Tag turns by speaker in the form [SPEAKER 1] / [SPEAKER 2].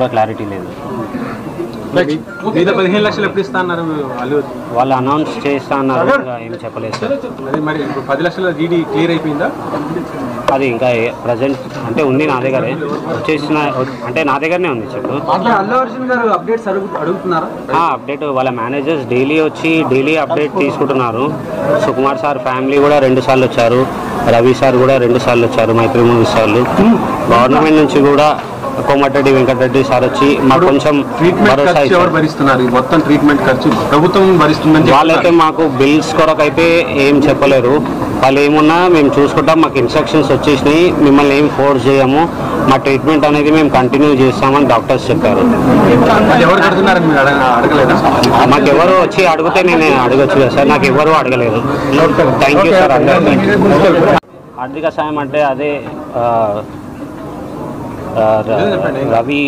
[SPEAKER 1] ఇంకా క్లారిటీ లేదు. వాళ్ళు అనౌన్స్ చేస్తా అన్నారు, ఏం చెప్పలేదు సార్.
[SPEAKER 2] మరి 10 లక్షల డీడీ క్లియర్ అయిపోయిందా?
[SPEAKER 1] అది ఇంకా ప్రజెంట్ అంటే ఉంది నా దగ్గరే, వచ్చేసిన అంటే నా దగ్గరనే ఉంది చెప్పు. అప్డేట్ వాళ్ళ మేనేజర్స్ డైలీ వచ్చి డైలీ అప్డేట్ తీసుకుంటున్నారు. సుకుమార్ సార్ ఫ్యామిలీ కూడా 2 సార్లు వచ్చారు, రవి సార్ కూడా 2 సార్లు వచ్చారు, మైత్రి మూవీస్ సార్లు. గవర్నమెంట్ నుంచి కూడా కోమటిరెడ్డి వెంకటరెడ్డి సార్ వచ్చి మాకు కొంచెం భరోసా ఇచ్చారు.
[SPEAKER 2] మొత్తం ట్రీట్మెంట్ ఖర్చు ప్రభుత్వం భరిస్తుందని
[SPEAKER 1] వాళ్ళైతే మాకు బిల్స్ కొరకు అయితే ఏం చెప్పలేరు. వాళ్ళు ఏమున్నా మేము చూసుకుంటాం, మాకు ఇన్స్ట్రక్షన్స్ వచ్చేసినాయి, మిమ్మల్ని ఏం ఫోర్స్ చేయము, మా ట్రీట్మెంట్ అనేది మేము కంటిన్యూ చేస్తామని డాక్టర్స్ చెప్పారు. మాకు ఎవరు వచ్చి అడిగితే నేను అడగచ్చు కదా సార్, నాకు ఎవరు అడగలేదు. Thank you sir. ఆర్థిక సాయం అంటే అదే రవి